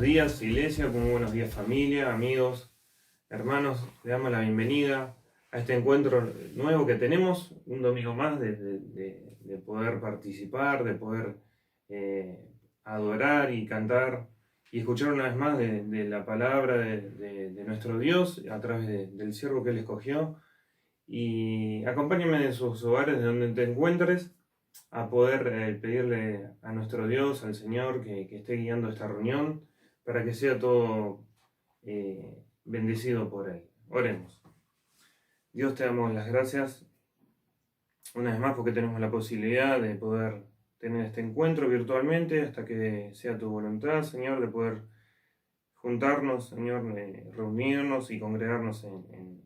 días, iglesia, muy buenos días, familia, amigos, hermanos. Le damos la bienvenida a este encuentro nuevo que tenemos, un domingo más de poder participar, de poder adorar y cantar y escuchar una vez más de la palabra de nuestro Dios a través del siervo que Él escogió. Y acompáñenme en sus hogares, de donde te encuentres, a poder pedirle a nuestro Dios, al Señor, que esté guiando esta reunión para que sea todo bendecido por Él. Oremos. Dios, te damos las gracias una vez más porque tenemos la posibilidad de poder tener este encuentro virtualmente hasta que sea tu voluntad, Señor, de poder juntarnos, Señor, reunirnos y congregarnos en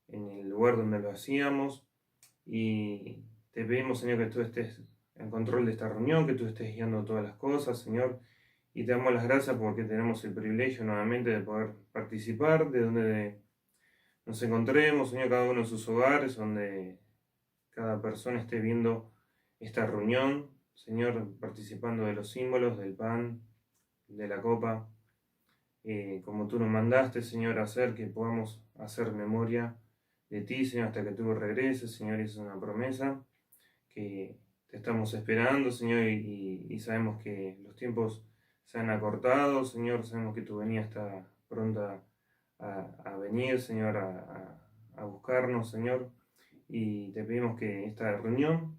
el lugar donde lo hacíamos. Y te pedimos, Señor, que tú estés en control de esta reunión, que tú estés guiando todas las cosas, Señor. Y te damos las gracias porque tenemos el privilegio nuevamente de poder participar, de donde nos encontremos, Señor, cada uno en sus hogares, donde cada persona esté viendo esta reunión, Señor, participando de los símbolos, del pan, de la copa, como tú nos mandaste, Señor, a hacer, que podamos hacer memoria de ti, Señor, hasta que tú regreses, Señor. Es una promesa que te estamos esperando, Señor, y sabemos que los tiempos se han acortado, Señor. Sabemos que tu venida está pronta a venir, Señor, a buscarnos, Señor. Y te pedimos que esta reunión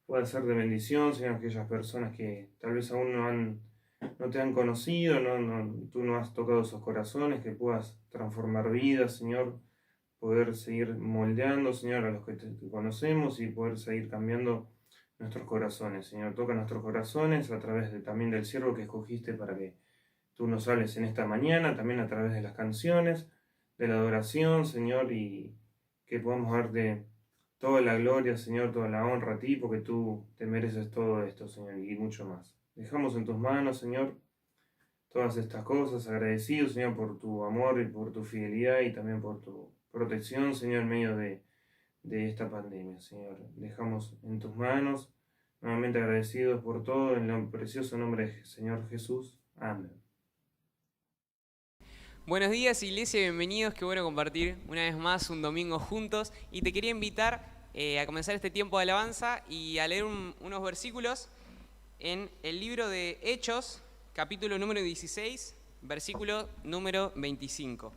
pueda ser de bendición, Señor, a aquellas personas que tal vez aún no te han conocido, tú no has tocado esos corazones, que puedas transformar vidas, Señor, poder seguir moldeando, Señor, a los que te conocemos y poder seguir cambiando nuestros corazones, Señor. Toca nuestros corazones a través también del siervo que escogiste para que tú nos hables en esta mañana, también a través de las canciones, de la adoración, Señor, y que podamos darte toda la gloria, Señor, toda la honra a ti, porque tú te mereces todo esto, Señor, y mucho más. Dejamos en tus manos, Señor, todas estas cosas, agradecidos, Señor, por tu amor y por tu fidelidad y también por tu protección, Señor, en medio de esta pandemia, Señor. Dejamos en tus manos, nuevamente agradecidos por todo, en el precioso nombre del Señor Jesús. Amén. Buenos días, iglesia, bienvenidos. Qué bueno compartir una vez más un domingo juntos. Y te quería invitar a comenzar este tiempo de alabanza y a leer unos versículos en el libro de Hechos, capítulo número 16, versículo número 25.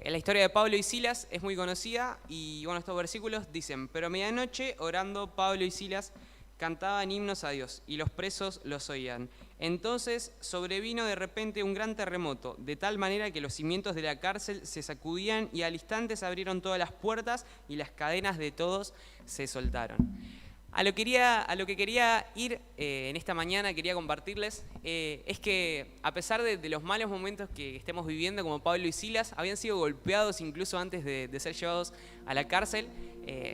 La historia de Pablo y Silas es muy conocida y bueno, estos versículos dicen: pero a medianoche, orando, Pablo y Silas cantaban himnos a Dios y los presos los oían. Entonces sobrevino de repente un gran terremoto, de tal manera que los cimientos de la cárcel se sacudían y al instante se abrieron todas las puertas y las cadenas de todos se soltaron. A lo que quería ir en esta mañana, quería compartirles, es que a pesar de los malos momentos que estemos viviendo, como Pablo y Silas, habían sido golpeados incluso antes de ser llevados a la cárcel.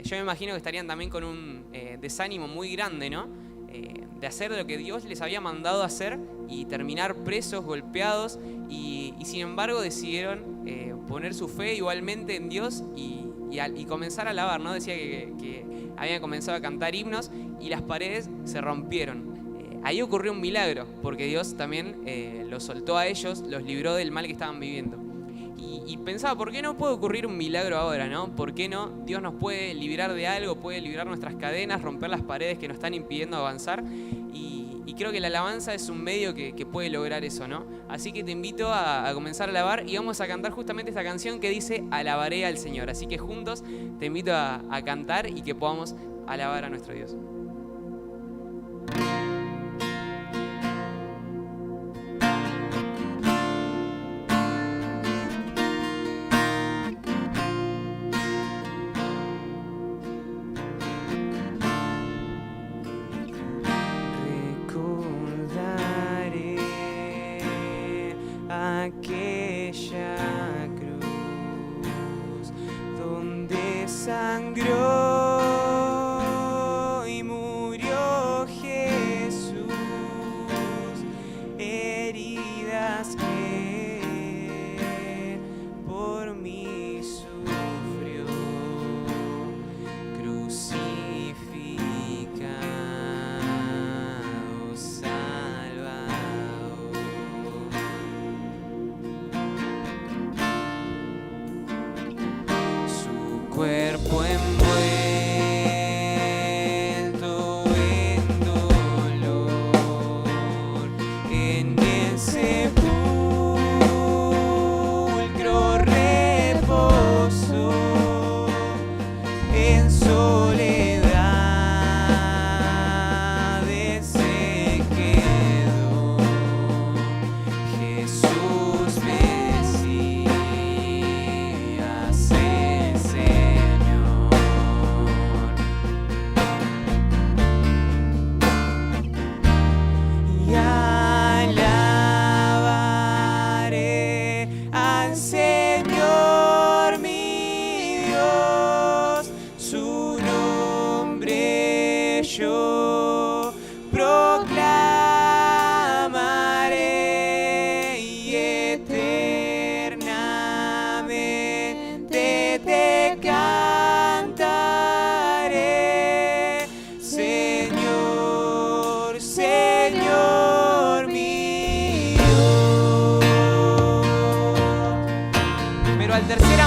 Yo me imagino que estarían también con un desánimo muy grande, ¿no? De hacer lo que Dios les había mandado hacer y terminar presos, golpeados, y sin embargo decidieron poner su fe igualmente en Dios y comenzar a alabar, ¿no? Decía que habían comenzado a cantar himnos y las paredes se rompieron. Ahí ocurrió un milagro, porque Dios también los soltó a ellos, los libró del mal que estaban viviendo. Y pensaba, ¿por qué no puede ocurrir un milagro ahora, no? ¿Por qué no? Dios nos puede librar de algo, puede librar nuestras cadenas, romper las paredes que nos están impidiendo avanzar. Y creo que la alabanza es un medio que puede lograr eso, ¿no? Así que te invito a comenzar a alabar y vamos a cantar justamente esta canción que dice: alabaré al Señor. Así que juntos te invito a cantar y que podamos alabar a nuestro Dios. Aquella cruz donde sangró y murió.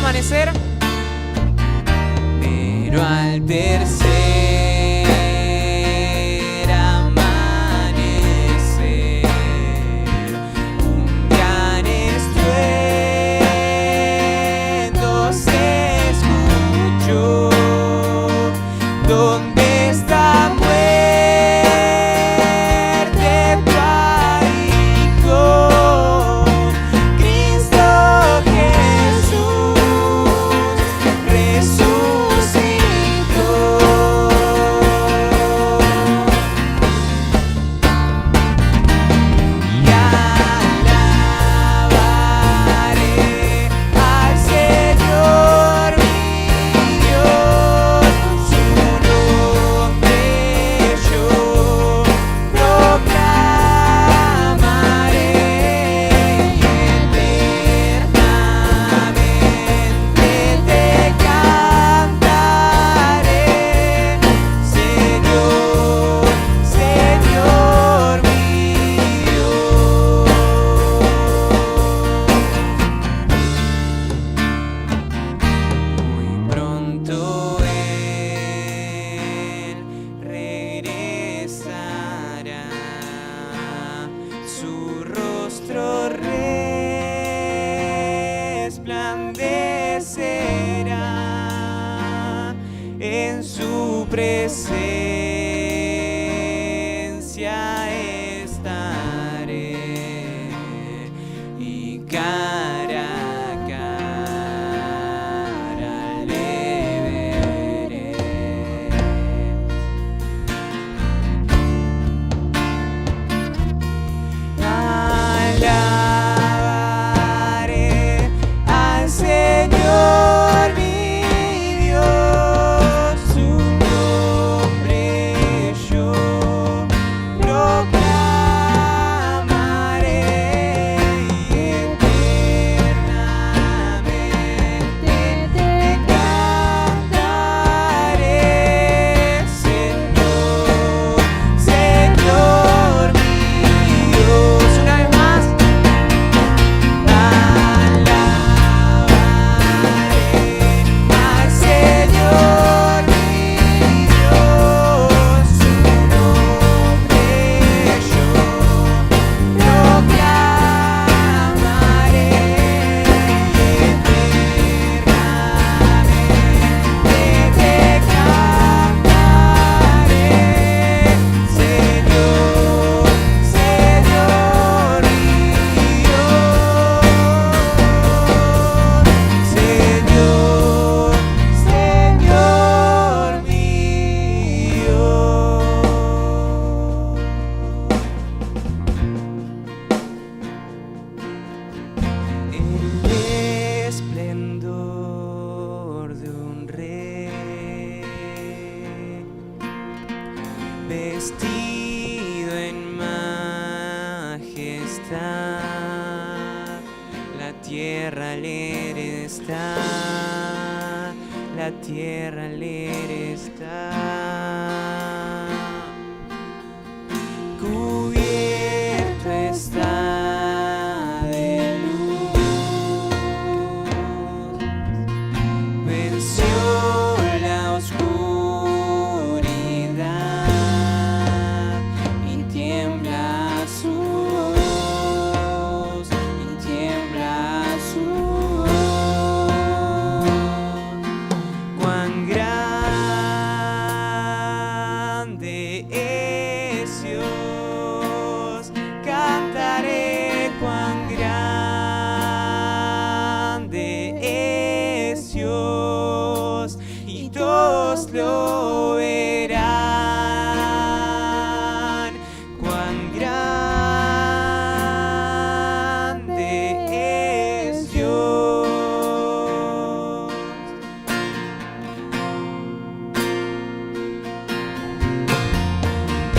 amanecer, pero al tercer amanecer, un gran estruendo se escuchó. ¿Dónde está muerte tu aguijón? Cristo Jesús resucitó. Y alabaré al Señor mi Dios, su nombre yo proclamaré y eternamente te cantaré, Señor, Señor mi Dios. Muy pronto Él regresará, su rostro resplandecerá, en su presencia estaré y cara a cara le veré. Alabaré al Señor mi Dios, su nombre yo proclamaré y eternamente te cantaré, Señor, Señor mi Dios. Una vez más. Alabaré al Señor mi Dios, su nombre yo proclamaré y eternamente te cantaré, Señor, Señor mi Dios, Señor, Señor mi Dios. El esplendor de un rey, vestido en majestad, la tierra alegre está, la tierra alegre está, cubierto está de luz, venció la oscuridad y tiembla su voz, y tiembla su voz. Cuán grande es Dios, cantaré cuán grande es Dios, y todos lo verán. Cuán grande es Dios. Y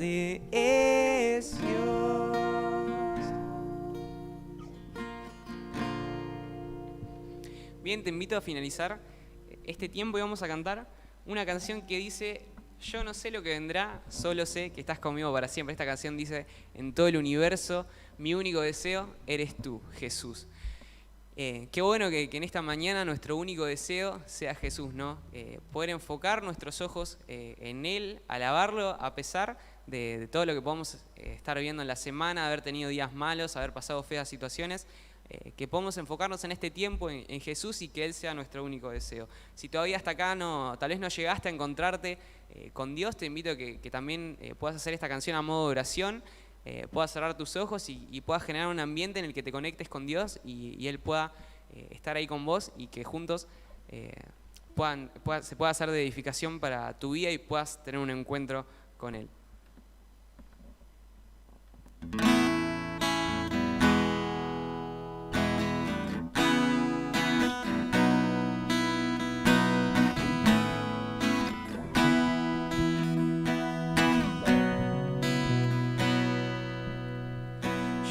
grande es Dios. Bien, te invito a finalizar este tiempo y vamos a cantar una canción que dice: yo no sé lo que vendrá, solo sé que estás conmigo para siempre. Esta canción dice: en todo el universo, mi único deseo eres tú, Jesús. Qué bueno que en esta mañana nuestro único deseo sea Jesús, ¿no? Poder enfocar nuestros ojos en Él, alabarlo a pesar de todo lo que podamos estar viendo en la semana, haber tenido días malos, haber pasado feas situaciones. Que podamos enfocarnos en este tiempo en Jesús y que Él sea nuestro único deseo. Si todavía hasta acá tal vez no llegaste a encontrarte con Dios, te invito a que también puedas hacer esta canción a modo de oración, puedas cerrar tus ojos y puedas generar un ambiente en el que te conectes con Dios y Él pueda estar ahí con vos y que juntos se pueda hacer de edificación para tu vida y puedas tener un encuentro con Él.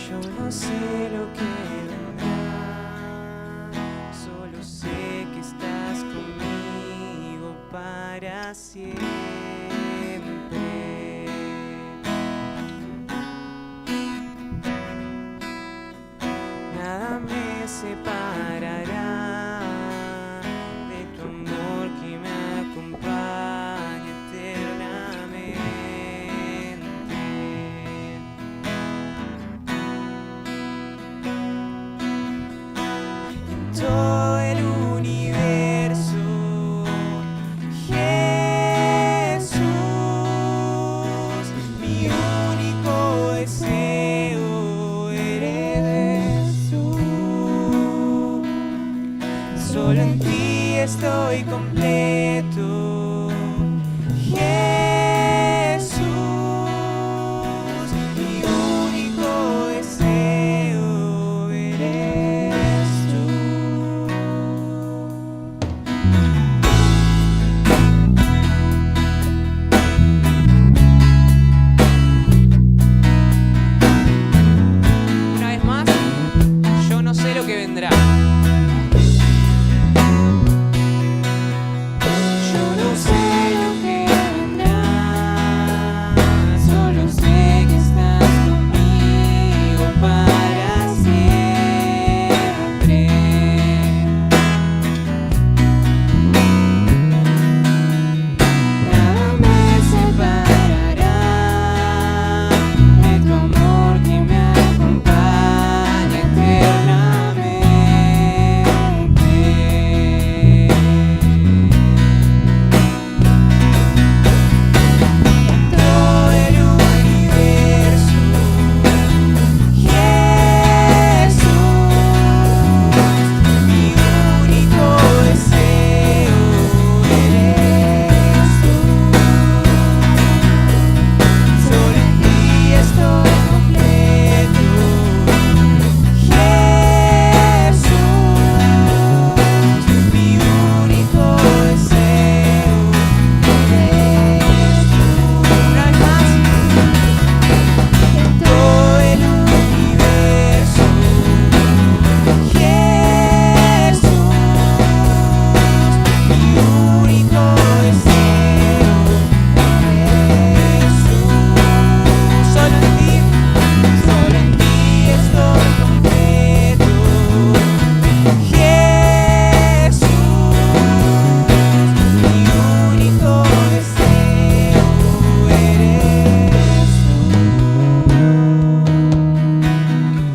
Yo no sé lo que vendrá, solo sé que estás conmigo para siempre. Nada me separará de tu amor que me acompaña eternamente. Todo el universo, Jesús, mi único deseo eres tú. Solo en ti estoy completo, Jesús, mi único deseo eres tú. Una vez más, yo no sé lo que vendrá. Yo no sé lo que vendrá, solo sé que estás conmigo para siempre. Nada me separará de tu amor que me acompaña eternamente. Todo el universo, Jesús, mi único deseo eres tú. Solo en ti estoy completo, Jesús, mi único deseo eres tú. Una vez más. Todo el universo, Jesús, mi único deseo eres tú. Solo en ti estoy completo, Jesús, mi único deseo eres tú.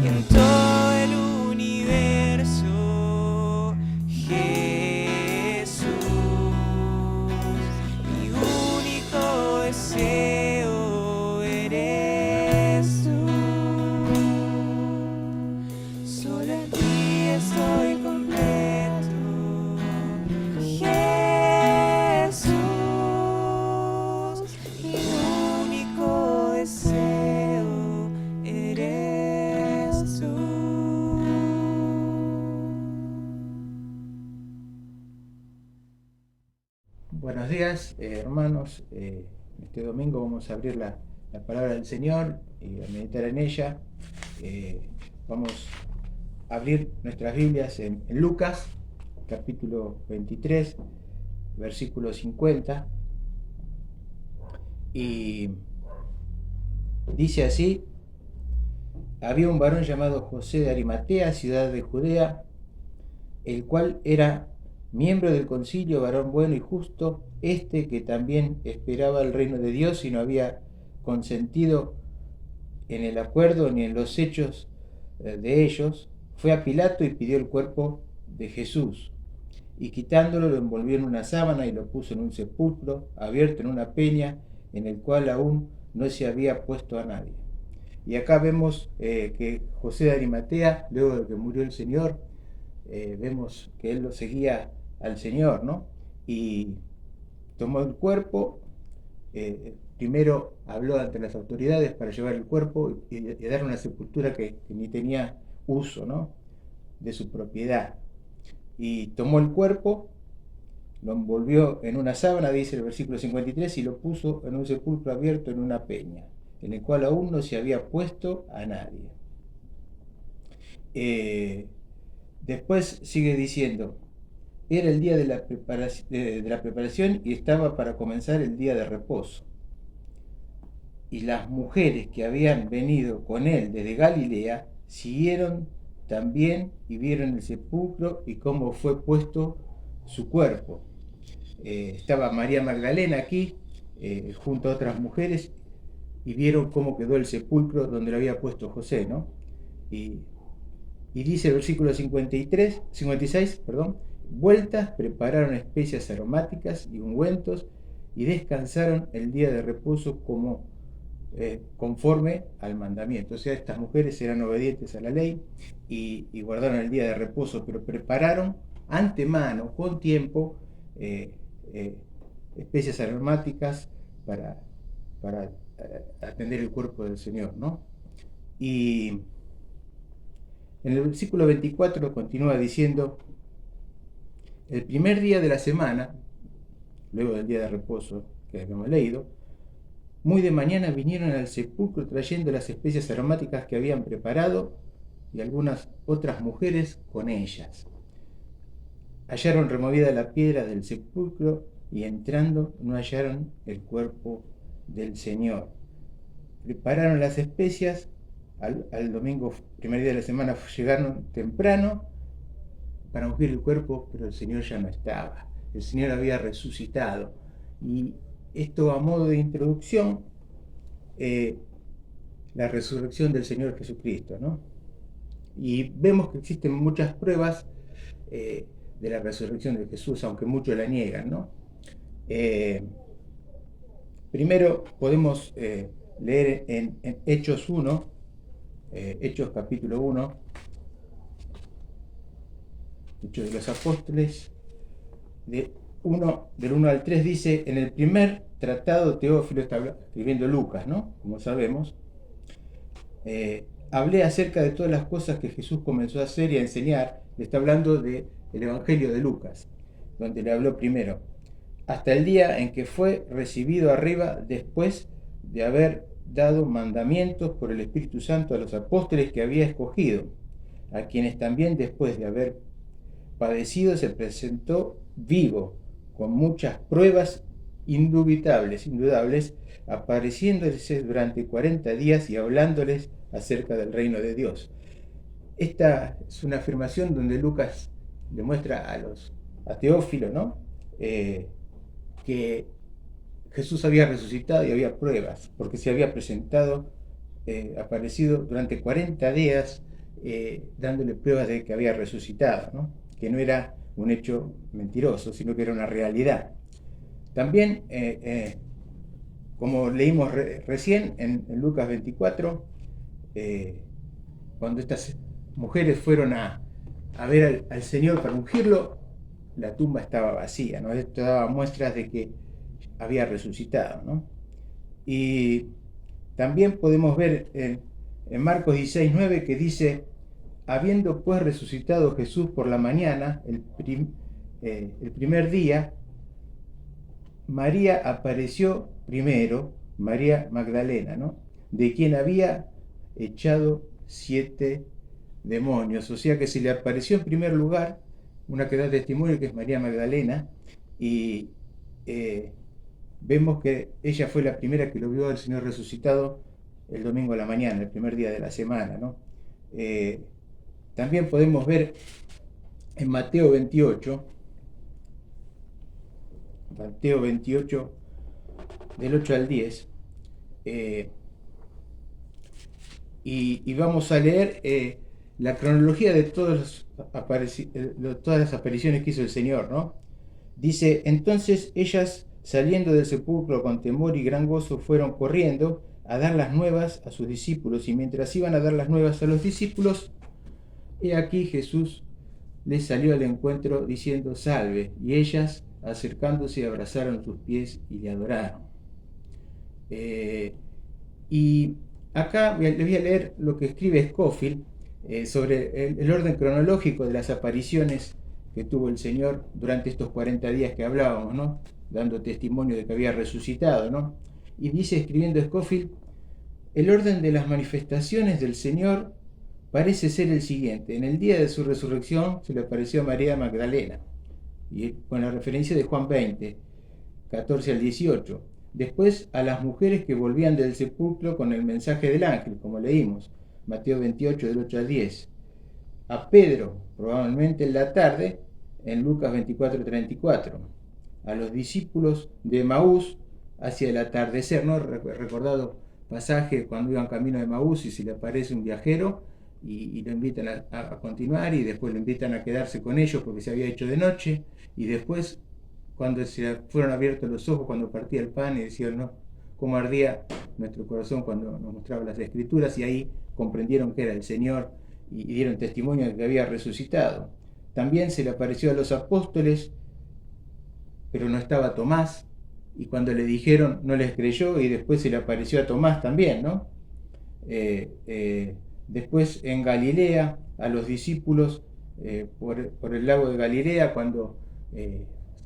Y en todo el universo, Jesús, mi único deseo eres tú. Solo en ti estoy completo, Jesús, mi único deseo eres tú. Buenos días, hermanos. Este domingo vamos a abrir la la palabra del Señor y a meditar en ella, vamos a abrir nuestras Biblias en Lucas, capítulo 23, versículo 50, y dice así: había un varón llamado José de Arimatea, ciudad de Judea, el cual era miembro del concilio, varón bueno y justo, que también esperaba el reino de Dios y no había consentido en el acuerdo ni en los hechos de ellos. Fue a Pilato y pidió el cuerpo de Jesús, y quitándolo lo envolvió en una sábana y lo puso en un sepulcro abierto en una peña, en el cual aún no se había puesto a nadie. Y acá vemos que José de Arimatea, luego de que murió el Señor, vemos que él lo seguía al Señor, ¿no? Y tomó el cuerpo, primero habló ante las autoridades para llevar el cuerpo y dar una sepultura que ni tenía uso, ¿no?, de su propiedad. Y tomó el cuerpo, lo envolvió en una sábana, dice el versículo 53, y lo puso en un sepulcro abierto en una peña, en el cual aún no se había puesto a nadie. Después sigue diciendo: era el día de la preparación y estaba para comenzar el día de reposo. Y las mujeres que habían venido con él desde Galilea siguieron también y vieron el sepulcro y cómo fue puesto su cuerpo. Estaba María Magdalena aquí, junto a otras mujeres, y vieron cómo quedó el sepulcro donde lo había puesto José, ¿no? Y dice el versículo 56, vueltas, prepararon especias aromáticas y ungüentos y descansaron el día de reposo conforme al mandamiento. O sea, estas mujeres eran obedientes a la ley y guardaron el día de reposo, pero prepararon antemano, con tiempo, especias aromáticas para atender el cuerpo del Señor, ¿no? Y en el versículo 24 continúa diciendo: el primer día de la semana, luego del día de reposo que habíamos leído, muy de mañana vinieron al sepulcro trayendo las especias aromáticas que habían preparado y algunas otras mujeres con ellas. Hallaron removida la piedra del sepulcro y entrando no hallaron el cuerpo del Señor. Prepararon las especias. Al domingo, primer día de la semana, llegaron temprano para ungir el cuerpo, pero el Señor ya no estaba. El Señor había resucitado. Y esto, a modo de introducción, la resurrección del Señor Jesucristo, ¿no? Y vemos que existen muchas pruebas de la resurrección de Jesús, aunque muchos la niegan, ¿no? Primero podemos leer en Hechos 1, Hechos capítulo 1, Hechos de los Apóstoles, del 1 al 3, dice: en el primer tratado, Teófilo, está escribiendo Lucas, ¿no?, como sabemos, hablé acerca de todas las cosas que Jesús comenzó a hacer y a enseñar. Le está hablando del Evangelio de Lucas, donde le habló primero, hasta el día en que fue recibido arriba, después de haber dado mandamientos por el Espíritu Santo a los apóstoles que había escogido, a quienes también después de haber padecido se presentó vivo, con muchas pruebas indudables, apareciéndoles durante 40 días y hablándoles acerca del reino de Dios. Esta es una afirmación donde Lucas le muestra a Teófilo, ¿no?, que Jesús había resucitado y había pruebas, porque se había presentado, aparecido durante 40 días, dándole pruebas de que había resucitado, ¿no?, que no era un hecho mentiroso, sino que era una realidad. También, como leímos recién en Lucas 24, cuando estas mujeres fueron a ver al Señor para ungirlo, la tumba estaba vacía, ¿no? Esto daba muestras de que había resucitado, ¿no? Y también podemos ver en Marcos 16:9 que dice: habiendo pues resucitado Jesús por la mañana, el primer día, María apareció primero María Magdalena, ¿no? De quien había echado 7 demonios. O sea que se le apareció en primer lugar una que da testimonio, que es María Magdalena, y vemos que ella fue la primera que lo vio al Señor resucitado el domingo a la mañana, el primer día de la semana, ¿no? También podemos ver en Mateo 28, del 8 al 10, y vamos a leer la cronología de todas las apariciones que hizo el Señor, ¿no? Dice: entonces ellas, saliendo del sepulcro con temor y gran gozo, fueron corriendo a dar las nuevas a sus discípulos, y mientras iban a dar las nuevas a los discípulos, he aquí Jesús les salió al encuentro diciendo: salve, y ellas, acercándose, abrazaron sus pies y le adoraron. Y acá les voy a leer lo que escribe Scofield sobre el orden cronológico de las apariciones que tuvo el Señor durante estos 40 días que hablábamos, ¿no? Dando testimonio de que había resucitado, ¿no? Y dice, escribiendo Scofield: el orden de las manifestaciones del Señor parece ser el siguiente. En el día de su resurrección se le apareció a María Magdalena, y con la referencia de Juan 20, 14 al 18. Después a las mujeres que volvían del sepulcro con el mensaje del ángel, como leímos, Mateo 28, del 8 al 10. A Pedro, probablemente en la tarde, en Lucas 24, 34. A los discípulos de Maús hacia el atardecer, ¿no? Recordado pasaje cuando iban camino de Maús y se le aparece un viajero y lo invitan a continuar, y después lo invitan a quedarse con ellos porque se había hecho de noche, y después, cuando se fueron abiertos los ojos, cuando partía el pan, y decían, ¿no?, cómo ardía nuestro corazón cuando nos mostraba las Escrituras, y ahí comprendieron que era el Señor y dieron testimonio de que había resucitado. También se le apareció a los apóstoles, pero no estaba Tomás, y cuando le dijeron no les creyó, y después se le apareció a Tomás también, ¿no? Después en Galilea, a los discípulos por el lago de Galilea, cuando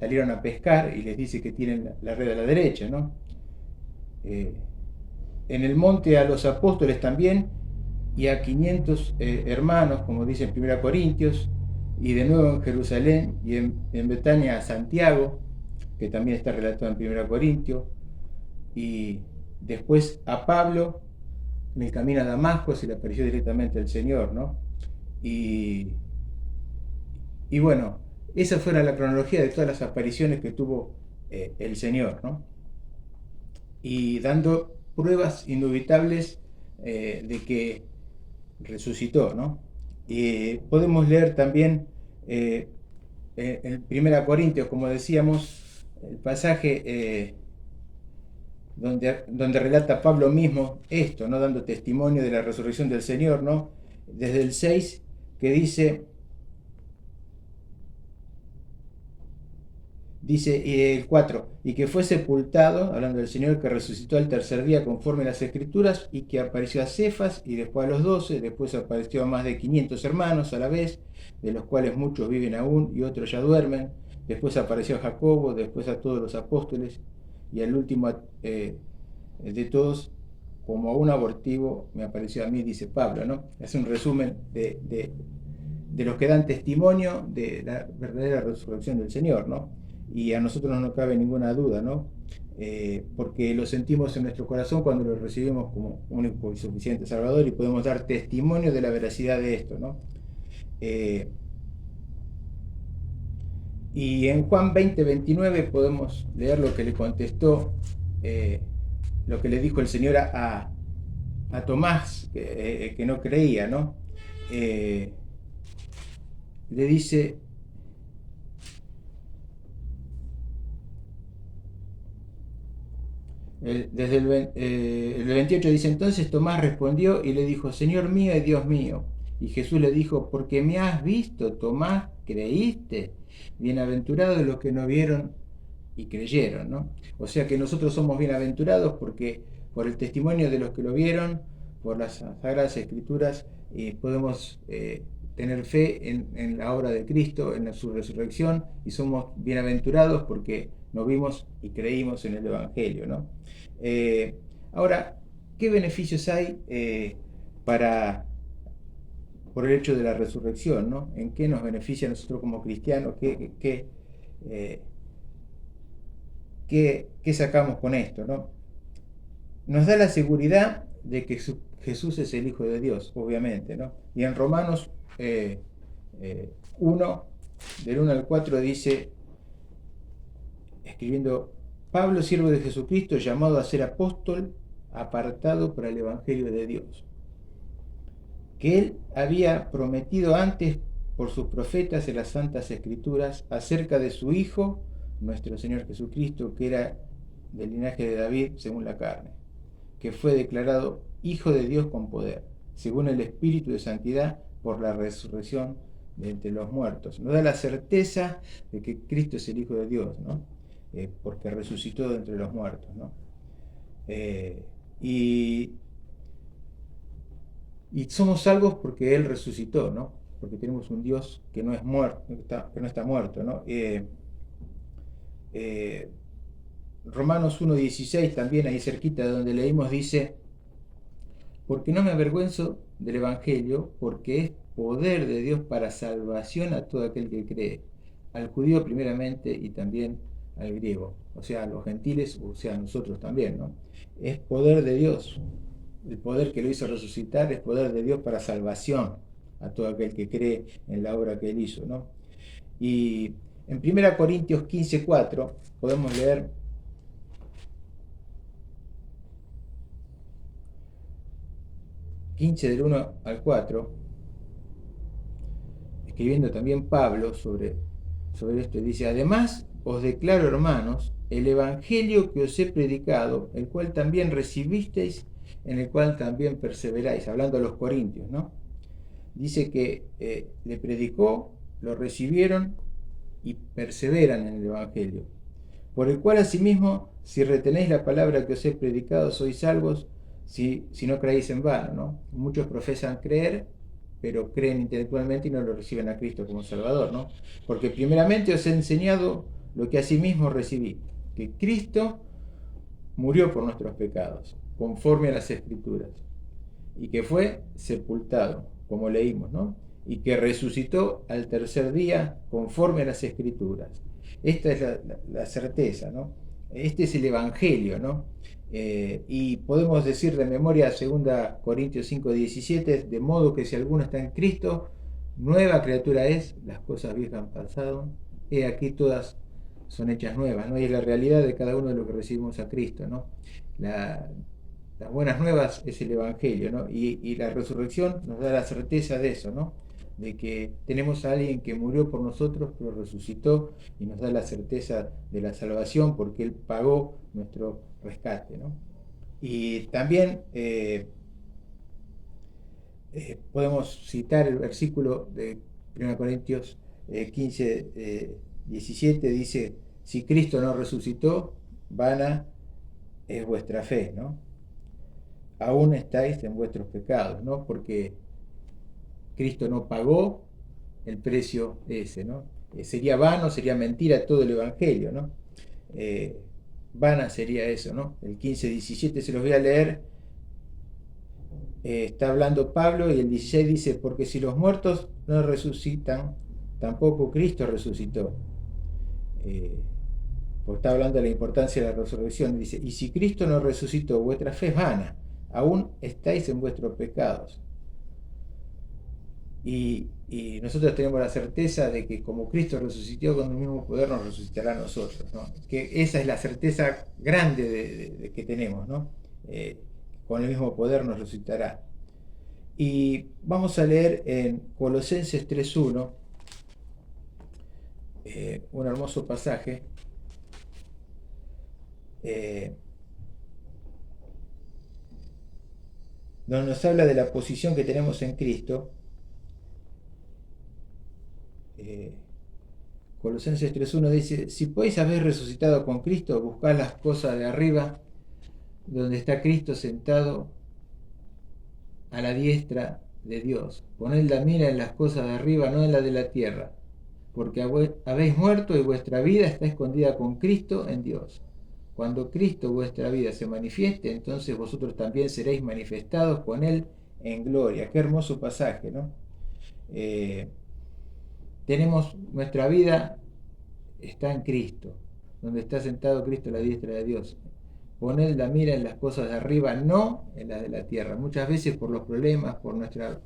salieron a pescar, y les dice que tienen la red a la derecha, ¿no? En el monte a los apóstoles también, y a 500 hermanos, como dice en 1 Corintios, y de nuevo en Jerusalén, y en Betania a Santiago, que también está relatado en 1 Corintios, y después a Pablo, en el camino a Damasco, se le apareció directamente el Señor, ¿no? Y bueno, esa fue la cronología de todas las apariciones que tuvo el Señor, ¿no? Y dando pruebas indubitables de que resucitó, ¿no? Podemos leer también en 1 Corintios, como decíamos, el pasaje donde relata Pablo mismo esto, ¿no?, dando testimonio de la resurrección del Señor, ¿no? Desde el 6, que dice, el 4, y que fue sepultado, hablando del Señor, que resucitó al tercer día conforme a las Escrituras, y que apareció a Cefas, y después a los 12, después apareció a más de 500 hermanos a la vez, de los cuales muchos viven aún y otros ya duermen. Después apareció a Jacobo, después a todos los apóstoles, y al último de todos, como a un abortivo, me apareció a mí, dice Pablo, ¿no? Es un resumen de los que dan testimonio de la verdadera resurrección del Señor, ¿no? Y a nosotros no cabe ninguna duda, ¿no? Porque lo sentimos en nuestro corazón cuando lo recibimos como único y suficiente Salvador, y podemos dar testimonio de la veracidad de esto, ¿no? Y en Juan 20, 29 podemos leer lo que le contestó, lo que le dijo el Señor a Tomás, que no creía, ¿no? Le dice, desde el 28 dice, entonces Tomás respondió y le dijo, Señor mío y Dios mío. Y Jesús le dijo, porque me has visto, Tomás, creíste. Bienaventurados los que no vieron y creyeron, ¿no? O sea que nosotros somos bienaventurados porque por el testimonio de los que lo vieron, por las Sagradas Escrituras, podemos tener fe en la obra de Cristo, en su resurrección, y somos bienaventurados porque no vimos y creímos en el Evangelio, ¿no? Ahora, ¿qué beneficios hay por el hecho de la resurrección, ¿no? ¿En qué nos beneficia a nosotros como cristianos? ¿Qué sacamos con esto, ¿no? Nos da la seguridad de que Jesús es el Hijo de Dios, obviamente, ¿no? Y en Romanos 1, del 1 al 4 dice, escribiendo, Pablo, siervo de Jesucristo, llamado a ser apóstol, apartado para el Evangelio de Dios, que él había prometido antes por sus profetas en las Santas Escrituras acerca de su Hijo, nuestro Señor Jesucristo, que era del linaje de David según la carne, que fue declarado Hijo de Dios con poder, según el Espíritu de Santidad, por la resurrección de entre los muertos. Nos da la certeza de que Cristo es el Hijo de Dios, ¿no? Porque resucitó de entre los muertos, ¿no? Y somos salvos porque Él resucitó, ¿no? Porque tenemos un Dios que no es muerto, que no está muerto, ¿no? Romanos 1:16 también, ahí cerquita de donde leímos, dice, porque no me avergüenzo del Evangelio, porque es poder de Dios para salvación a todo aquel que cree, al judío primeramente y también al griego, o sea, a los gentiles, o sea, a nosotros también, ¿no? Es poder de Dios, el poder que lo hizo resucitar es poder de Dios para salvación a todo aquel que cree en la obra que Él hizo, ¿no? Y en 1 Corintios 15:4 podemos leer, del 1 al 4, escribiendo también Pablo sobre esto, dice, además os declaro, hermanos, el evangelio que os he predicado, el cual también recibisteis, en el cual también perseveráis, hablando a los corintios, ¿no? Dice que le predicó, lo recibieron y perseveran en el evangelio, por el cual asimismo, si retenéis la palabra que os he predicado, sois salvos, si no creéis en vano, ¿no? Muchos profesan creer, pero creen intelectualmente y no lo reciben a Cristo como Salvador, ¿no? Porque primeramente os he enseñado lo que asimismo recibí, que Cristo murió por nuestros pecados, conforme a las Escrituras, y que fue sepultado, como leímos, ¿no? Y que resucitó al tercer día, conforme a las Escrituras. Esta es la certeza, ¿no? Este es el Evangelio, ¿no? Y podemos decir de memoria 2 Corintios 5:17, de modo que si alguno está en Cristo, nueva criatura es, las cosas viejas han pasado, he aquí todas son hechas nuevas, ¿no? Y es la realidad de cada uno de los que recibimos a Cristo, ¿no? Las buenas nuevas es el Evangelio, ¿no? Y la resurrección nos da la certeza de eso, ¿no? De que tenemos a alguien que murió por nosotros, pero resucitó y nos da la certeza de la salvación porque Él pagó nuestro rescate, ¿no? Y también podemos citar el versículo de 1 Corintios 15:17, dice, si Cristo no resucitó, vana es vuestra fe, ¿no? Aún estáis en vuestros pecados, ¿no? Porque Cristo no pagó el precio ese, ¿no? Sería vano, sería mentira todo el Evangelio, ¿no? Vana sería eso, ¿no? El 15:17 se los voy a leer. Está hablando Pablo y el 16 dice, porque si los muertos no resucitan, tampoco Cristo resucitó. Porque está hablando de la importancia de la resurrección. Dice, y si Cristo no resucitó, vuestra fe es vana, aún estáis en vuestros pecados. Y nosotros tenemos la certeza de que como Cristo resucitó con el mismo poder, nos resucitará a nosotros, ¿no? Que esa es la certeza grande de que tenemos, ¿no? Con el mismo poder nos resucitará. Y vamos a leer en Colosenses 3:1 un hermoso pasaje donde nos habla de la posición que tenemos en Cristo. Colosenses 3:1 dice, si podéis haber resucitado con Cristo, buscad las cosas de arriba, donde está Cristo sentado a la diestra de Dios. Poned la mira en las cosas de arriba, no en la de la tierra, porque habéis muerto y vuestra vida está escondida con Cristo en Dios. Cuando Cristo vuestra vida se manifieste, entonces vosotros también seréis manifestados con Él en gloria. Qué hermoso pasaje, ¿no? Tenemos nuestra vida, está en Cristo, donde está sentado Cristo a la diestra de Dios. Poned la mira en las cosas de arriba, no en las de la tierra. Muchas veces por los problemas, por nuestra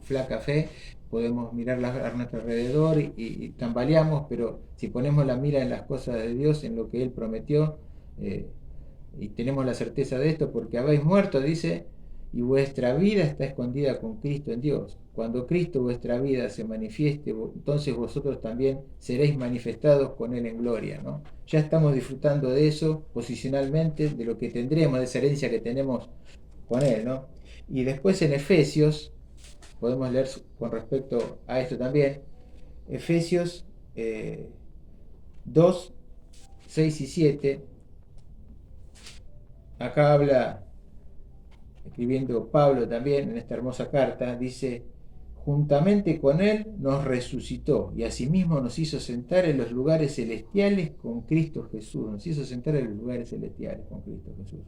flaca fe, podemos mirar a nuestro alrededor y tambaleamos, pero si ponemos la mira en las cosas de Dios, en lo que Él prometió, y tenemos la certeza de esto, porque habéis muerto, dice, y vuestra vida está escondida con Cristo en Dios. Cuando Cristo vuestra vida se manifieste, entonces vosotros también seréis manifestados con Él en gloria, ¿no? Ya estamos disfrutando de eso posicionalmente, de lo que tendremos, de esa herencia que tenemos con Él, ¿no? Y después en Efesios, podemos leer con respecto a esto también, Efesios 2, 6 y 7, acá habla, escribiendo Pablo también en esta hermosa carta, dice: juntamente con Él nos resucitó y asimismo nos hizo sentar en los lugares celestiales con Cristo Jesús. Nos hizo sentar en los lugares celestiales con Cristo Jesús,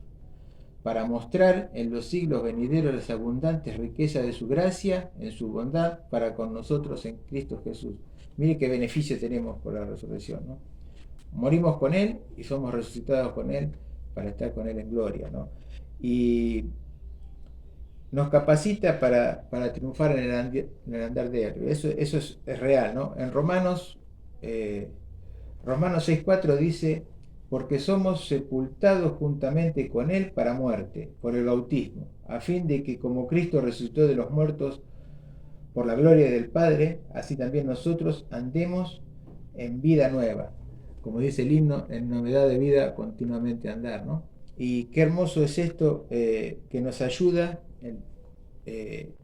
para mostrar en los siglos venideros las abundantes riquezas de su gracia, en su bondad, para con nosotros en Cristo Jesús. Mire qué beneficio tenemos por la resurrección, ¿no? Morimos con Él y somos resucitados con Él para estar con Él en gloria, ¿no? Y nos capacita para triunfar en el andar diario. Eso es real, ¿no? En Romanos 6:4 dice: porque somos sepultados juntamente con Él para muerte, por el bautismo, a fin de que como Cristo resucitó de los muertos por la gloria del Padre, así también nosotros andemos en vida nueva. Como dice el himno, en novedad de vida continuamente andar, ¿no? Y qué hermoso es esto, que nos ayuda,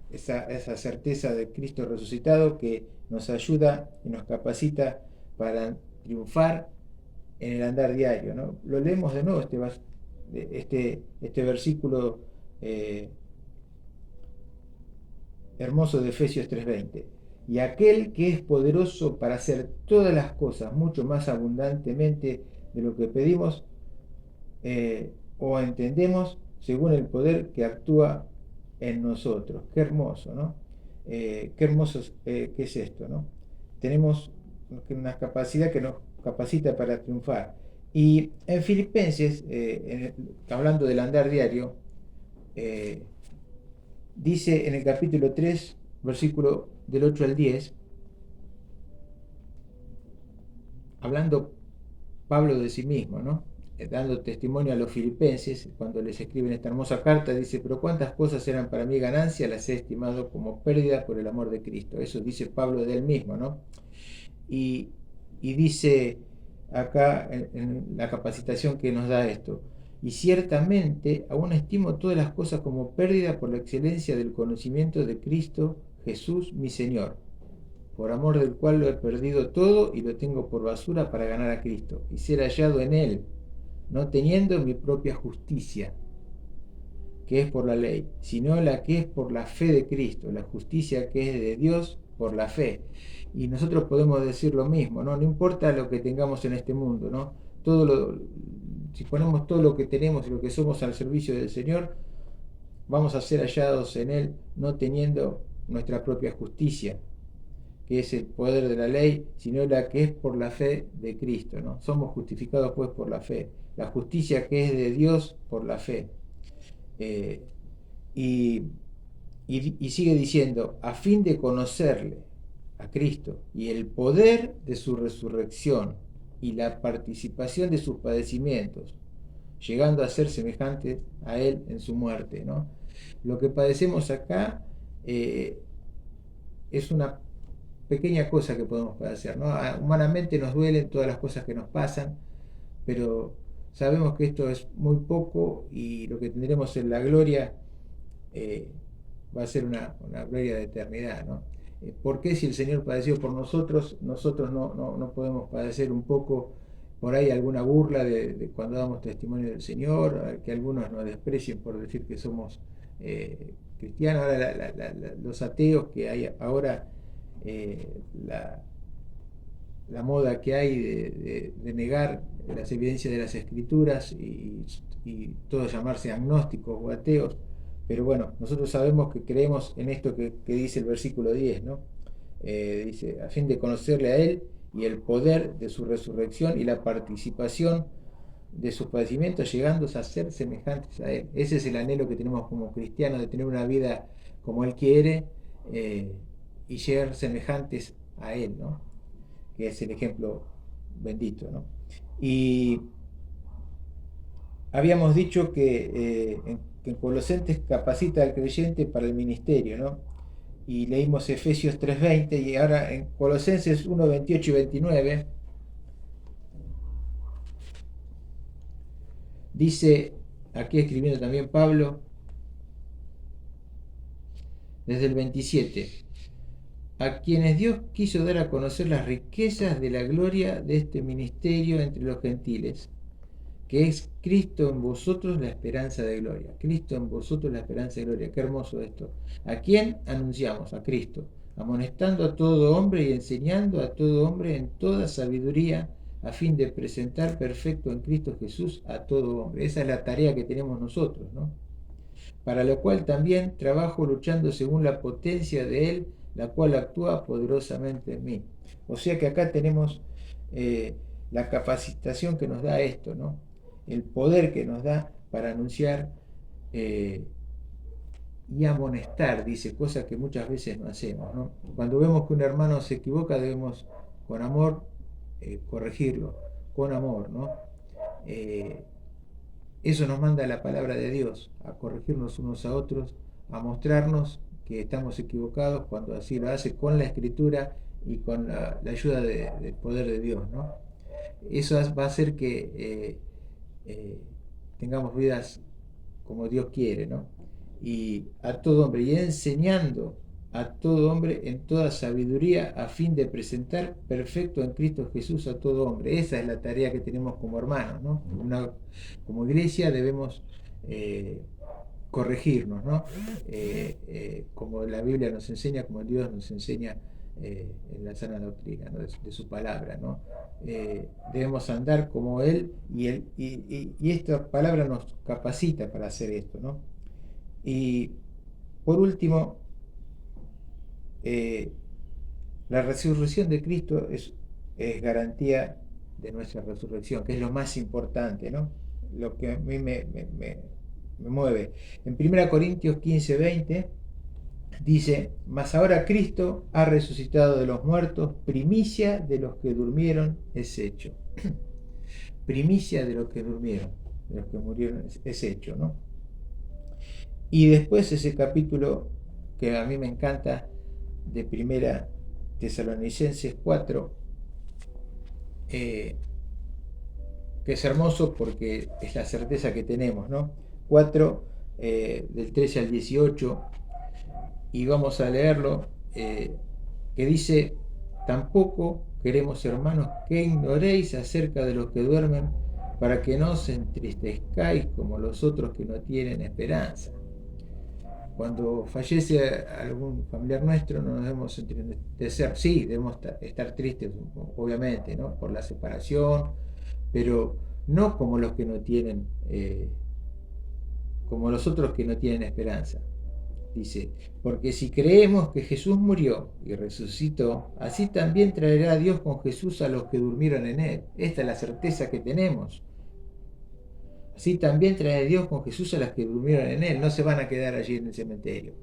esa certeza de Cristo resucitado, que nos ayuda y nos capacita para triunfar en el andar diario, ¿no? Lo leemos de nuevo, este versículo hermoso de Efesios 3:20. Y aquel que es poderoso para hacer todas las cosas mucho más abundantemente de lo que pedimos o entendemos, según el poder que actúa en nosotros. Qué hermoso, ¿no? Qué hermoso que es esto, ¿no? Tenemos una capacidad que nos capacita para triunfar. Y en Filipenses, hablando del andar diario, dice en el capítulo 3, versículo del 8 al 10, hablando Pablo de sí mismo, ¿no? Dando testimonio a los filipenses, cuando les escriben esta hermosa carta, dice: pero cuántas cosas eran para mí ganancia, las he estimado como pérdida por el amor de Cristo. Eso dice Pablo de él mismo, ¿no? Y dice acá en la capacitación que nos da esto: y ciertamente aún estimo todas las cosas como pérdida por la excelencia del conocimiento de Cristo Jesús mi Señor, por amor del cual lo he perdido todo y lo tengo por basura para ganar a Cristo y ser hallado en Él, no teniendo mi propia justicia, que es por la ley, sino la que es por la fe de Cristo, la justicia que es de Dios por la fe. Y nosotros podemos decir lo mismo, ¿no? No importa lo que tengamos en este mundo, ¿no? Si ponemos todo lo que tenemos y lo que somos al servicio del Señor, vamos a ser hallados en Él, no teniendo nuestra propia justicia, que es el poder de la ley, sino la que es por la fe de Cristo, ¿no? Somos justificados pues por la fe, la justicia que es de Dios por la fe. Y sigue diciendo: a fin de conocerle a Cristo y el poder de su resurrección y la participación de sus padecimientos, llegando a ser semejantes a Él en su muerte, ¿no? Lo que padecemos acá es una pequeña cosa que podemos padecer, ¿no? Humanamente nos duelen todas las cosas que nos pasan, pero sabemos que esto es muy poco y lo que tendremos en la gloria va a ser una gloria de eternidad, ¿no? ¿Por qué si el Señor padeció por nosotros, nosotros no podemos padecer un poco por ahí alguna burla de cuando damos testimonio del Señor, que algunos nos desprecien por decir que somos cristianos? Ahora los ateos que hay ahora, la moda que hay de negar las evidencias de las escrituras y todos llamarse agnósticos o ateos, pero bueno, nosotros sabemos que creemos en esto que dice el versículo 10, ¿no? Dice, a fin de conocerle a Él y el poder de su resurrección y la participación de sus padecimientos, llegando a ser semejantes a Él. Ese es el anhelo que tenemos como cristianos, de tener una vida como Él quiere, y llegar semejantes a Él, ¿no? Que es el ejemplo bendito, ¿no? Y habíamos dicho que en Colosenses capacita al creyente para el ministerio, ¿no? Y leímos Efesios 3:20, y ahora en Colosenses 1:28 y 29 dice, aquí escribiendo también Pablo, desde el 27, a quienes Dios quiso dar a conocer las riquezas de la gloria de este ministerio entre los gentiles, que es Cristo en vosotros la esperanza de gloria. Cristo en vosotros la esperanza de gloria. Qué hermoso esto. ¿A quién anunciamos? A Cristo, amonestando a todo hombre y enseñando a todo hombre en toda sabiduría, a fin de presentar perfecto en Cristo Jesús a todo hombre. Esa es la tarea que tenemos nosotros, ¿no? Para lo cual también trabajo luchando según la potencia de Él, la cual actúa poderosamente en mí. O sea que acá tenemos la capacitación que nos da esto, ¿no? El poder que nos da para anunciar y amonestar, dice, cosas que muchas veces no hacemos, ¿no? Cuando vemos que un hermano se equivoca, debemos con amor corregirlo, con amor, ¿no? Eso nos manda la palabra de Dios, a corregirnos unos a otros, a mostrarnos que estamos equivocados cuando así lo hace con la Escritura y con la ayuda del poder de Dios, ¿no? Eso va a hacer que tengamos vidas como Dios quiere, ¿no? Y a todo hombre, y enseñando a todo hombre en toda sabiduría, a fin de presentar perfecto en Cristo Jesús a todo hombre. Esa es la tarea que tenemos como hermanos, ¿no? Como iglesia debemos corregirnos, ¿no? Como la Biblia nos enseña, como Dios nos enseña en la sana doctrina, ¿no? de su palabra, ¿no? Debemos andar como Él, y esta palabra nos capacita para hacer esto, ¿no? Y por último, la resurrección de Cristo es garantía de nuestra resurrección, que es lo más importante, ¿no? Lo que a mí me mueve. En 1 Corintios 15:20 dice, mas ahora Cristo ha resucitado de los muertos, primicia de los que durmieron es hecho. Primicia de los que durmieron, de los que murieron es hecho, ¿no? Y después ese capítulo que a mí me encanta, de 1 Tesalonicenses 4, que es hermoso porque es la certeza que tenemos, ¿no? 4, del 13 al 18, y vamos a leerlo, que dice, tampoco queremos, hermanos, que ignoréis acerca de los que duermen, para que no os entristezcáis como los otros que no tienen esperanza. Cuando fallece algún familiar nuestro, no nos debemos entristecer. Sí, debemos estar tristes, obviamente, ¿no? Por la separación, pero no como los que no tienen, como los otros que no tienen esperanza. Dice, porque si creemos que Jesús murió y resucitó, así también traerá Dios con Jesús a los que durmieron en Él. Esta es la certeza que tenemos. Así también trae Dios con Jesús a las que durmieron en Él. No se van a quedar allí en el cementerio,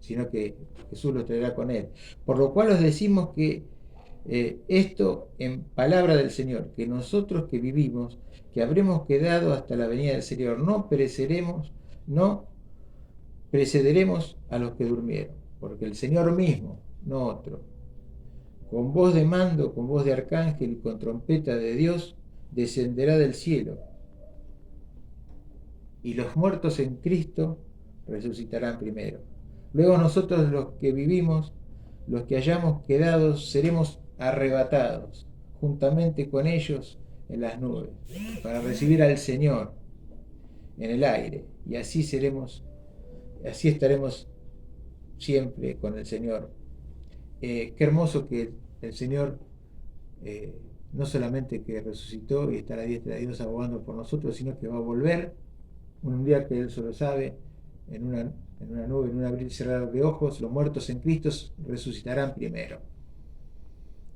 sino que Jesús los traerá con Él. Por lo cual os decimos que esto en palabra del Señor, que nosotros que vivimos, que habremos quedado hasta la venida del Señor, no pereceremos, no precederemos a los que durmieron, porque el Señor mismo, no otro, con voz de mando, con voz de arcángel y con trompeta de Dios, descenderá del cielo, y los muertos en Cristo resucitarán primero. Luego nosotros los que vivimos, los que hayamos quedado, seremos arrebatados juntamente con ellos en las nubes, para recibir al Señor en el aire, y así estaremos siempre con el Señor. Qué hermoso que el Señor no solamente que resucitó y está a la diestra de Dios abogando por nosotros, sino que va a volver un día que Él solo sabe, en una nube, en un abrir y cerrar de ojos. Los muertos en Cristo resucitarán primero,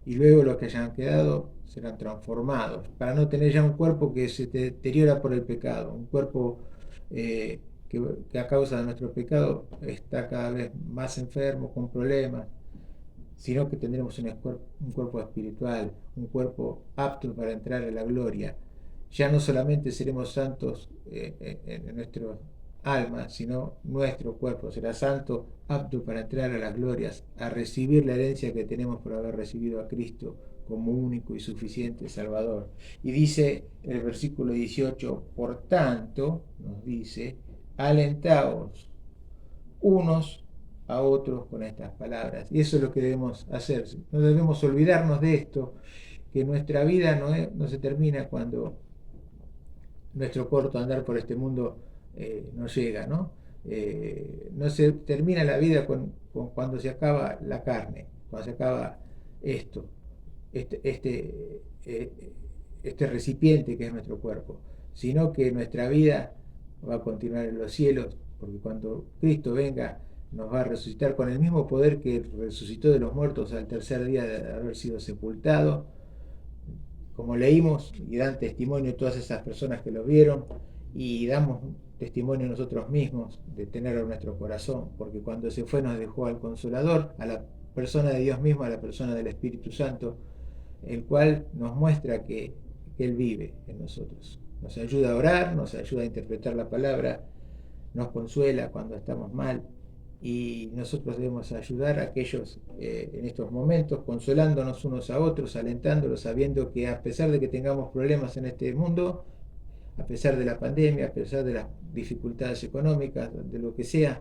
y luego los que hayan quedado serán transformados, para no tener ya un cuerpo que se deteriora por el pecado, un cuerpo que a causa de nuestro pecado está cada vez más enfermo, con problemas, sino que tendremos un cuerpo espiritual, un cuerpo apto para entrar a la gloria. Ya no solamente seremos santos en nuestro alma, sino nuestro cuerpo será santo, apto para entrar a las glorias, a recibir la herencia que tenemos por haber recibido a Cristo como único y suficiente Salvador. Y dice en el versículo 18, por tanto, nos dice, alentaos unos a otros con estas palabras. Y eso es lo que debemos hacer. No debemos olvidarnos de esto, que nuestra vida no se termina cuando nuestro corto andar por este mundo nos llega, ¿no? No se termina la vida cuando se acaba la carne, cuando se acaba esto, este recipiente que es nuestro cuerpo, sino que nuestra vida va a continuar en los cielos, porque cuando Cristo venga nos va a resucitar con el mismo poder que resucitó de los muertos al tercer día de haber sido sepultado, como leímos, y dan testimonio todas esas personas que lo vieron, y damos testimonio nosotros mismos de tenerlo en nuestro corazón, porque cuando se fue nos dejó al Consolador, a la persona de Dios mismo, a la persona del Espíritu Santo, el cual nos muestra que Él vive en nosotros. Nos ayuda a orar, nos ayuda a interpretar la palabra, nos consuela cuando estamos mal, y nosotros debemos ayudar a aquellos en estos momentos, consolándonos unos a otros, alentándolos, sabiendo que a pesar de que tengamos problemas en este mundo, a pesar de la pandemia, a pesar de las dificultades económicas, de lo que sea,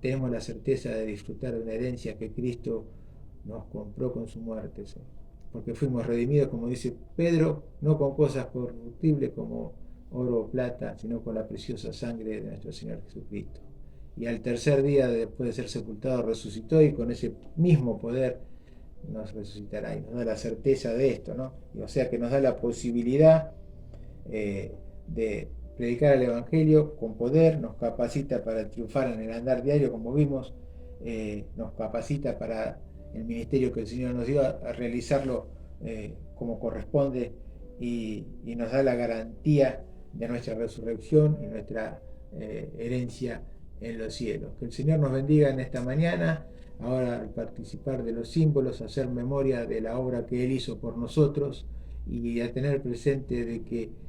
tenemos la certeza de disfrutar de una herencia que Cristo nos compró con su muerte, ¿sí? Porque fuimos redimidos, como dice Pedro, no con cosas corruptibles como oro o plata, sino con la preciosa sangre de nuestro Señor Jesucristo. Y al tercer día, después de ser sepultado, resucitó, y con ese mismo poder nos resucitará, y nos da la certeza de esto, ¿no? Y o sea que nos da la posibilidad de predicar el Evangelio con poder, nos capacita para triunfar en el andar diario, como vimos, nos capacita para el ministerio que el Señor nos dio a realizarlo como corresponde, y nos da la garantía de nuestra resurrección y nuestra herencia en los cielos. Que el Señor nos bendiga en esta mañana, ahora al participar de los símbolos, hacer memoria de la obra que Él hizo por nosotros, y a tener presente de que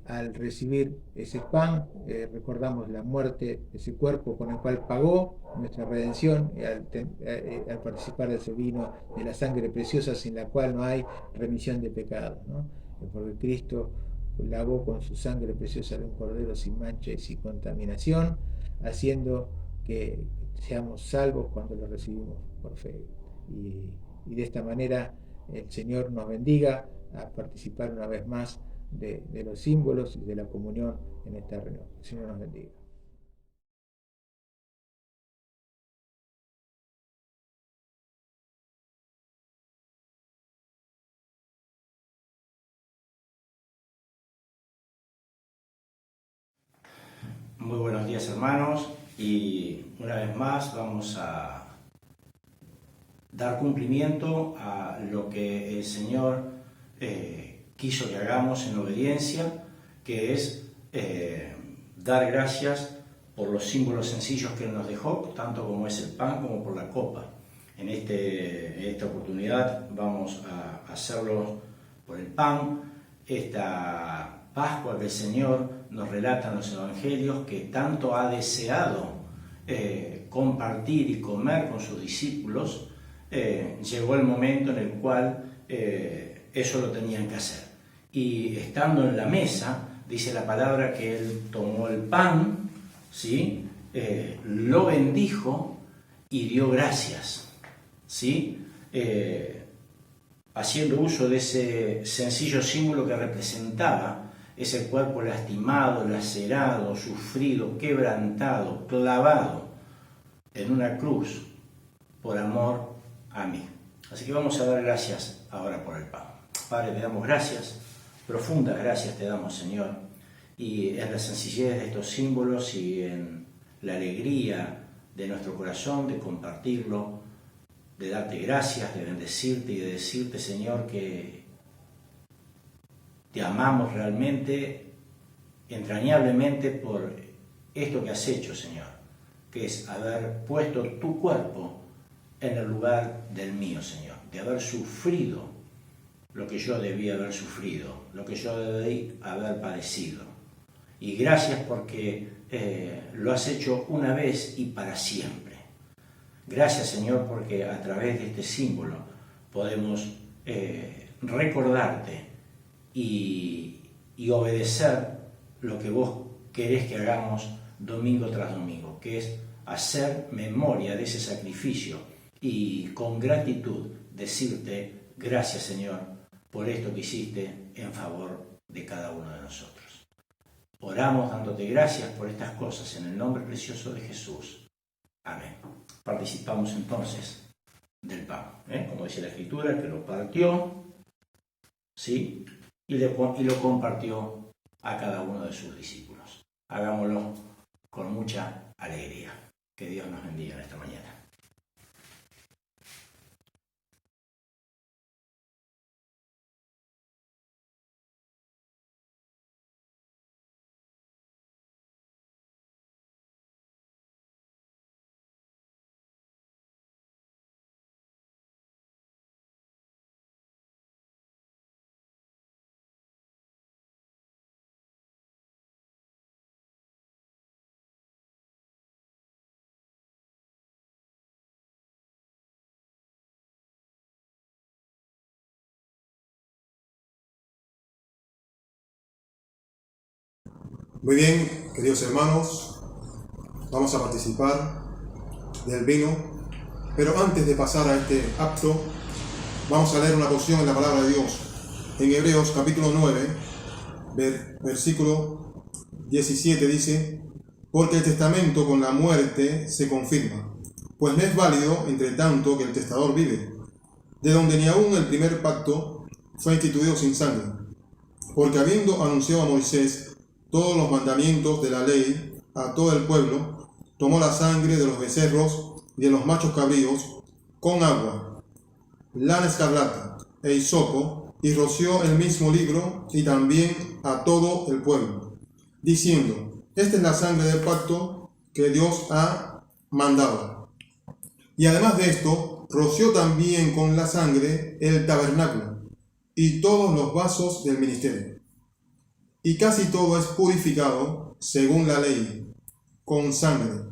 al recibir ese pan recordamos la muerte de ese cuerpo con el cual pagó nuestra redención, y al participar de ese vino, de la sangre preciosa sin la cual no hay remisión de pecados, ¿no? Porque Cristo lavó con su sangre preciosa de un cordero sin mancha y sin contaminación, haciendo que seamos salvos cuando lo recibimos por fe. Y de esta manera el Señor nos bendiga a participar una vez más de los símbolos y de la comunión en esta reunión. El Señor nos bendiga. Muy buenos días, hermanos, y una vez más vamos a dar cumplimiento a lo que el Señor quiso que hagamos en obediencia, que es dar gracias por los símbolos sencillos que Él nos dejó, tanto como es el pan como por la copa. En esta oportunidad vamos a hacerlo por el pan, esta Pascua que el Señor nos relata en los Evangelios, que tanto ha deseado compartir y comer con sus discípulos. Llegó el momento en el cual eso lo tenían que hacer. Y estando en la mesa, dice la palabra que Él tomó el pan, ¿sí? Lo bendijo y dio gracias, ¿sí? Haciendo uso de ese sencillo símbolo que representaba ese cuerpo lastimado, lacerado, sufrido, quebrantado, clavado en una cruz por amor a mí. Así que vamos a dar gracias ahora por el pan. Padre, te damos gracias, profundas gracias te damos, Señor, y en la sencillez de estos símbolos y en la alegría de nuestro corazón de compartirlo, de darte gracias, de bendecirte y de decirte, Señor, que te amamos realmente, entrañablemente por esto que has hecho, Señor, que es haber puesto tu cuerpo en el lugar del mío, Señor, de haber sufrido lo que yo debía haber sufrido, lo que yo debí haber padecido. Y gracias porque lo has hecho una vez y para siempre. Gracias, Señor, porque a través de este símbolo podemos recordarte y obedecer lo que vos querés que hagamos domingo tras domingo, que es hacer memoria de ese sacrificio y con gratitud decirte gracias, Señor, por esto que hiciste en favor de cada uno de nosotros. Oramos dándote gracias por estas cosas en el nombre precioso de Jesús. Amén. Participamos entonces del pan, como dice la Escritura, que lo partió, ¿sí? y lo compartió a cada uno de sus discípulos. Hagámoslo con mucha alegría. Que Dios nos bendiga en esta mañana. Muy bien, queridos hermanos, vamos a participar del vino, pero antes de pasar a este acto, vamos a leer una porción en la palabra de Dios. En Hebreos capítulo 9, versículo 17 dice: porque el testamento con la muerte se confirma, pues no es válido entre tanto que el testador vive, de donde ni aun el primer pacto fue instituido sin sangre, porque habiendo anunciado a Moisés todos los mandamientos de la ley a todo el pueblo, tomó la sangre de los becerros y de los machos cabríos con agua, lana escarlata e hisopo, y roció el mismo libro y también a todo el pueblo, diciendo: esta es la sangre del pacto que Dios ha mandado. Y además de esto, roció también con la sangre el tabernáculo y todos los vasos del ministerio. Y casi todo es purificado, según la ley, con sangre.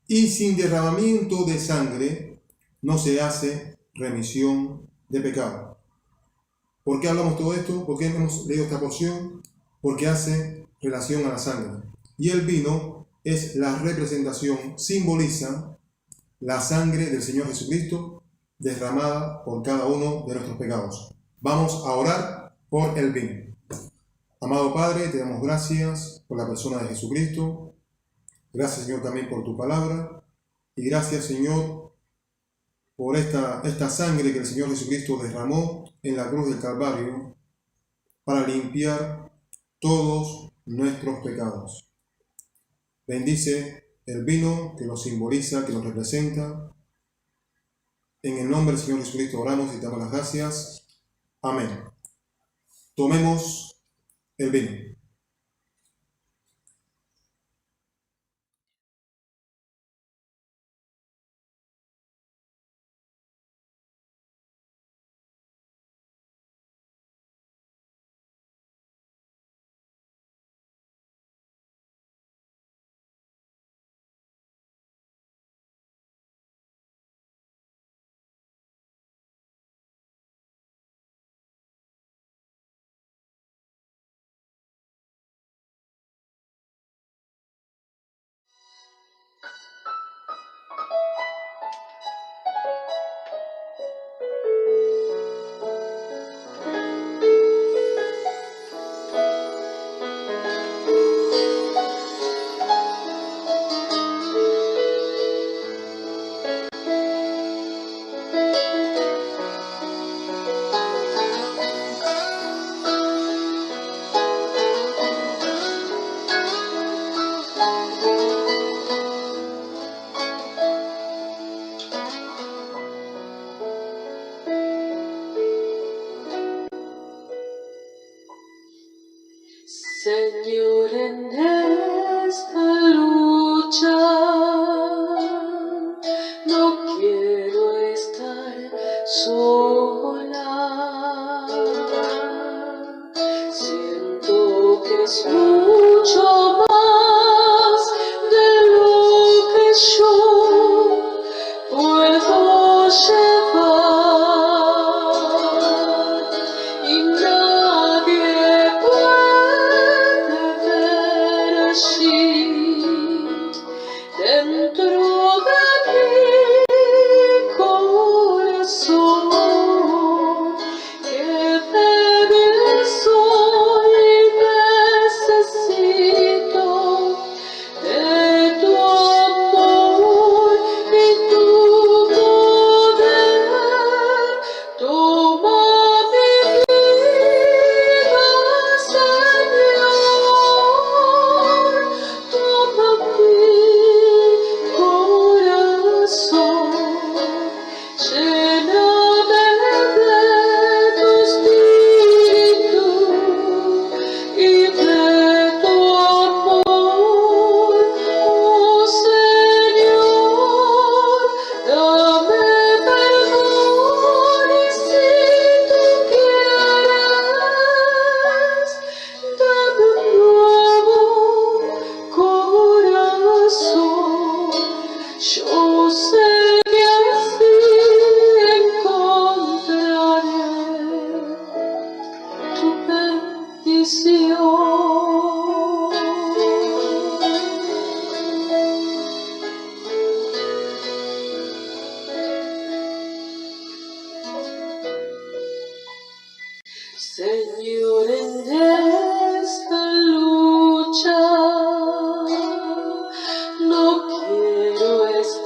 Y sin derramamiento de sangre no se hace remisión de pecado. ¿Por qué hablamos todo esto? ¿Por qué hemos leído esta porción? Porque hace relación a la sangre. Y el vino es la representación, simboliza la sangre del Señor Jesucristo derramada por cada uno de nuestros pecados. Vamos a orar por el vino. Amado Padre, te damos gracias por la persona de Jesucristo. Gracias, Señor, también por tu palabra. Y gracias, Señor, por esta sangre que el Señor Jesucristo derramó en la cruz del Calvario para limpiar todos nuestros pecados. Bendice el vino que nos simboliza, que nos representa. En el nombre del Señor Jesucristo oramos y te damos las gracias. Amén. Tomemos el vino.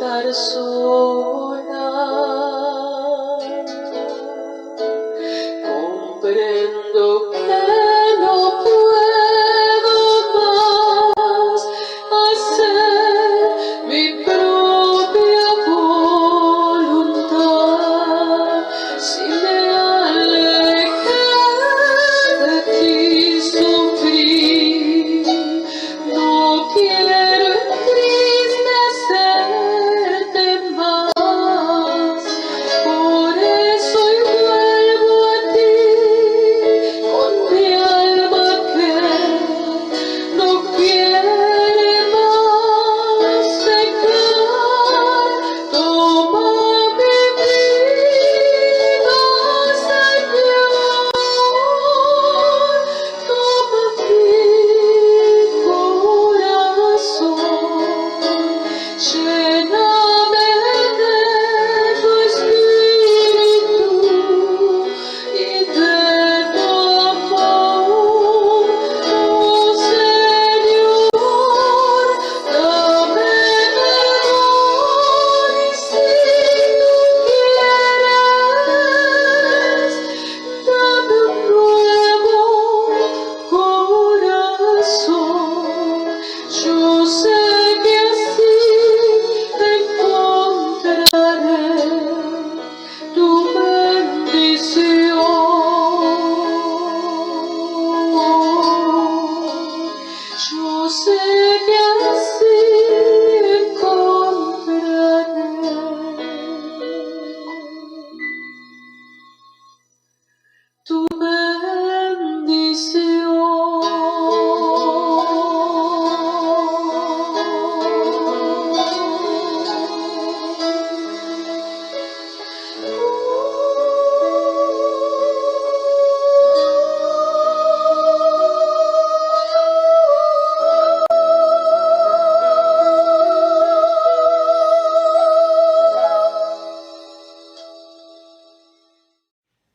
estar sola. Comprendo que no puedo más hacer mi propia voluntad. Si me alejé de ti, sufrí. No quiero entristecerte más. Por eso hoy vuelvo a ti con mi alma que no quiere más pecar. Toma mi vida, Señor. Toma mi corazón. Lléname de tu espíritu y de tu amor, oh Señor. Dame perdón y si tú quieres, dame un nuevo corazón. Yo sé que así encontraré tu bendición. Yo sé que así encontraré tu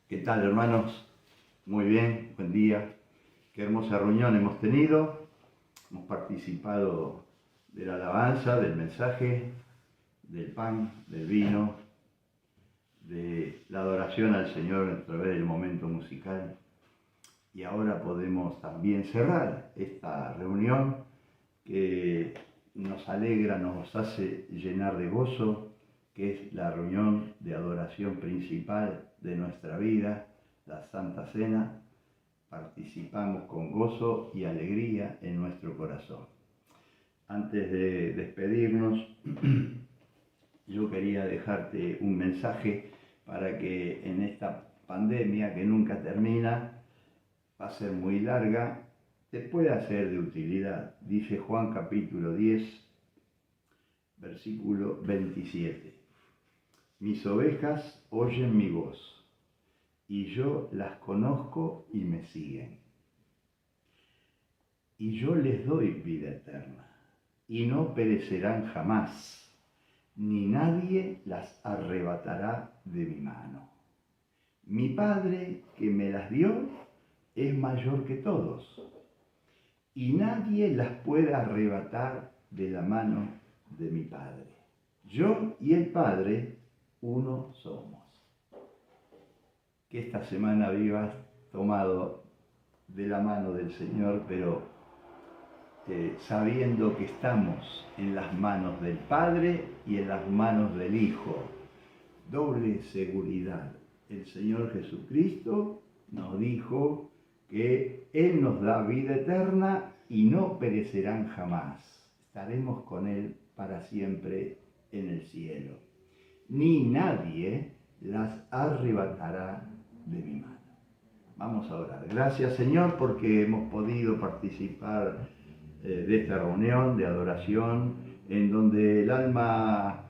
¿Qué tal, hermanos? Muy bien, buen día. Qué hermosa reunión hemos tenido. Hemos participado de la alabanza, del mensaje, del pan, del vino, de la adoración al Señor a través del momento musical. Y ahora podemos también cerrar esta reunión que nos alegra, nos hace llenar de gozo, que es la reunión de adoración principal de nuestra vida, la Santa Cena. Participamos con gozo y alegría en nuestro corazón. Antes de despedirnos, yo quería dejarte un mensaje para que en esta pandemia que nunca termina, va a ser muy larga, te pueda ser de utilidad. Dice Juan capítulo 10, versículo 27. Mis ovejas oyen mi voz, y yo las conozco y me siguen. Y yo les doy vida eterna, y no perecerán jamás, ni nadie las arrebatará de mi mano. Mi Padre que me las dio es mayor que todos, y nadie las puede arrebatar de la mano de mi Padre. Yo y el Padre uno somos. Que esta semana vivas tomado de la mano del Señor, pero sabiendo que estamos en las manos del Padre y en las manos del Hijo. Doble seguridad. El Señor Jesucristo nos dijo que Él nos da vida eterna y no perecerán jamás. Estaremos con Él para siempre en el cielo. Ni nadie las arrebatará de mi mano. Vamos a orar. Gracias, Señor, porque hemos podido participar de esta reunión de adoración en donde el alma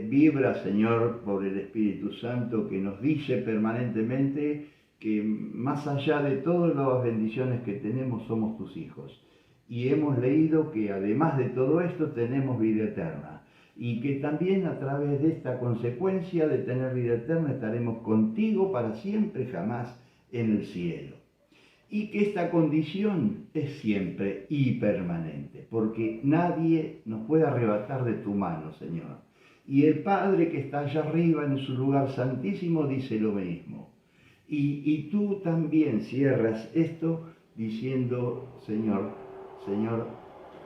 vibra, Señor, por el Espíritu Santo que nos dice permanentemente que más allá de todas las bendiciones que tenemos somos tus hijos. Y hemos leído que además de todo esto tenemos vida eterna. Y que también a través de esta consecuencia de tener vida eterna estaremos contigo para siempre jamás en el cielo. y que esta condición es siempre y permanente, porque nadie nos puede arrebatar de tu mano, Señor. Y el Padre que está allá arriba en su lugar santísimo dice lo mismo. Y tú también cierras esto diciendo, Señor,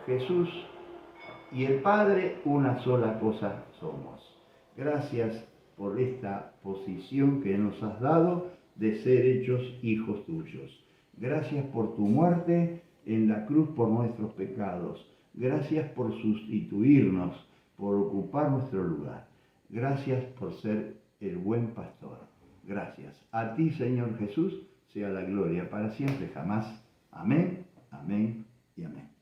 Jesús y el Padre, una sola cosa somos. Gracias por esta posición que nos has dado de ser hechos hijos tuyos. Gracias por tu muerte en la cruz por nuestros pecados. Gracias por sustituirnos, por ocupar nuestro lugar. Gracias por ser el buen pastor. Gracias. A ti, Señor Jesús, sea la gloria para siempre, jamás. Amén, amén y amén.